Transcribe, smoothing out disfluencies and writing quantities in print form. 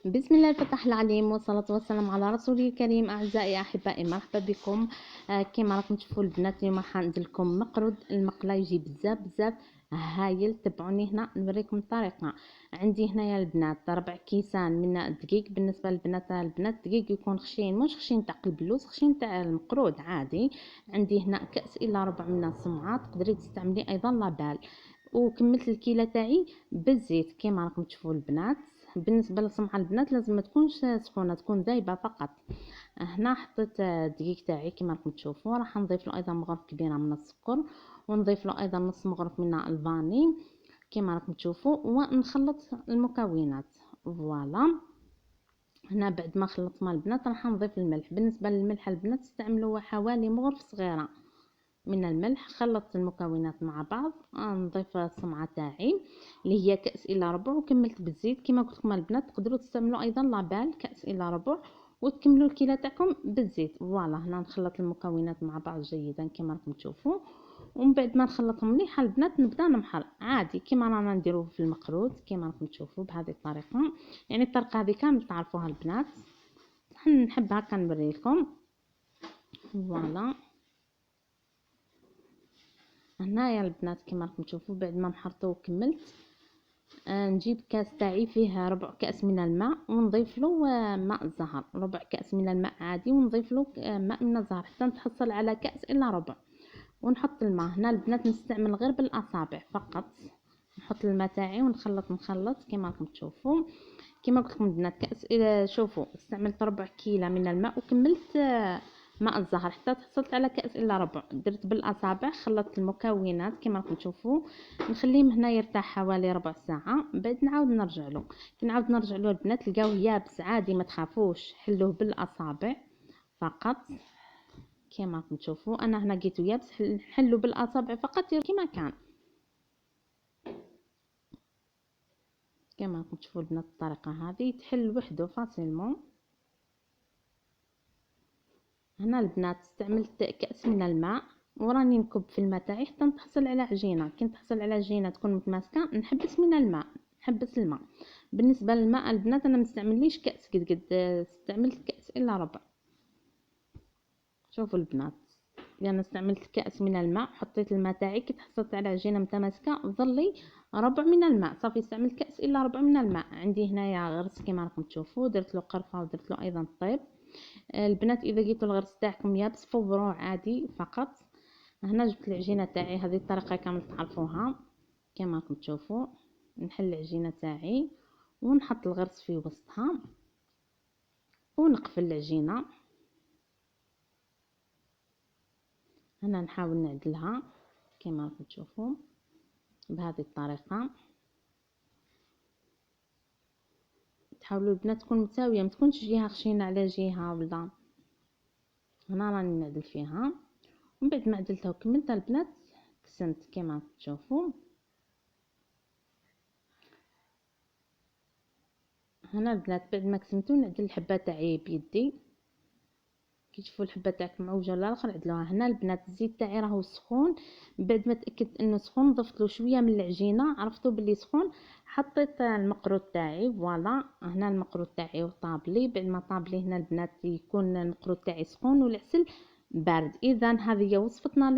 بسم الله الفتح العليم والصلاة والسلام على رسوله الكريم. أعزائي أحبائي مرحبا بكم. كما راكم تشوفوا البنات اليوم راح ندير لكم مقرود. المقله يجي بزاف هايل. تبعوني هنا نوريكم الطريقة. عندي هنايا البنات 4 كيسان من الدقيق. بالنسبة للبنات الدقيق يكون خشين، مش خشين تاع البلوز، خشين تاع المقرود عادي. عندي هنا كأس إلا ربع من الصمعات، تقدري تستعملي أيضا لابال. وكملت الكيله تاعي بالزيت كما راكم تشوفوا البنات. بالنسبه للصمعه البنات لازم ما تكونش سخونه، تكون ذايبه فقط. هنا حطيت الدقيق تاعي كما راكم تشوفوا. راح نضيف له ايضا مغرف كبيره من السكر، ونضيف له ايضا نص مغرف من الفاني كما راكم تشوفوا، ونخلط المكونات. فوالا هنا بعد ما خلطت مع البنات راح نضيف الملح. بالنسبه للملح البنات استعملوا حوالي مغرف صغيره من الملح. خلطت المكونات مع بعض. نضيف الصمعه تاعي اللي هي كأس الا ربع، وكملت بالزيت كما قلت لكم البنات. تقدروا تستعملوا ايضا لابال كأس الا ربع وتكملوا الكيله تاعكم بالزيت. فوالا هنا نخلط المكونات مع بعض جيدا كما راكم تشوفوا، ومن بعد ما نخلطهم مليح البنات نبدا نمحر عادي كما رانا نديروه في المقرود كما راكم تشوفوا بهذه الطريقه. يعني الطريقه هذه كامل تعرفوها البنات، نحب هكا نوري لكم. فوالا هنايا البنات كما راكم تشوفوا بعد ما محرته وكملت، نجيب كاس تاعي فيه ربع كاس من الماء ونضيف له ماء الزهر. ربع كاس من الماء عادي ونضيف له ماء من الزهر حتى نتحصل على كاس الا ربع. ونحط الماء. هنا البنات نستعمل غير بالاصابع فقط. نحط الماء تاعي ونخلط كما راكم تشوفوا. كما قلت لكم البنات كاس شوفوا استعملت ربع كيلة من الماء وكملت ماء الزهر حتى تحصلت على كاس الا ربع. درت بالاصابع خلطت المكونات كما راكم تشوفوا. نخليه هنا يرتاح حوالي ربع ساعه، بعد نعاود نرجع له. كي نعاود نرجع له البنات تلقاوه يابس عادي، ما تخافوش، حلوه بالاصابع فقط كما راكم تشوفوا. انا هنا لقيته يابس، نحلو بالاصابع فقط كما كان. كما راكم تشوفوا البنات الطريقه هذه تحل وحده فاسيلمون. هنا البنات استعملت كأس من الماء وراني نكب في الماء تاعي حتى نتحصل على عجينه. كي نتحصل على عجينه تكون متماسكه نحبس من الماء، نحبس الماء. بالنسبه للماء البنات انا مستعمليش كأس قد استعملت كأس الا ربع. شوفوا البنات لأن استعملت كأس من الماء، حطيت الماء تاعي كي تحصلت على عجينه متماسكه ظلي ربع من الماء صافي. استعملت كأس الا ربع من الماء. عندي هنايا غرس كما راكم تشوفوا، درت له قرفه ودرت له ايضا طيب. البنات اذا لقيتوا الغرس تاعكم يابس فوروه عادي فقط. هنا جبت العجينه تاعي، هذه الطريقه كامل تعرفوها كما راكم تشوفوا. نحل العجينه تاعي ونحط الغرس في وسطها ونقفل العجينه. هنا نحاول نعدلها كما راكم تشوفوا بهذه الطريقه. تحاولوا البنات تكون متساويه، ما تكونش جهه خشينه على جهه ولا. هنا راني نعدل فيها، ومن بعد ما عدلتها وكملتها البنات كسنت كما تشوفوا. هنا البنات بعد ما كسمتو نعدل الحبه تاعي بيدي. كي تشوفوا الحبه تاعكم معوجه ولا لا نعدلوها. هنا البنات الزيت تاعي راهو سخون، بعد ما تاكدت انه سخون ضفت له شويه من العجينه، عرفتوا باللي سخون. حطيت المقرود تاعي. فوالا هنا المقرود تاعي وطابلي. بعد ما طابلي هنا البنات يكون المقرود تاعي سخون والعسل بارد. اذا هذه هي وصفتنا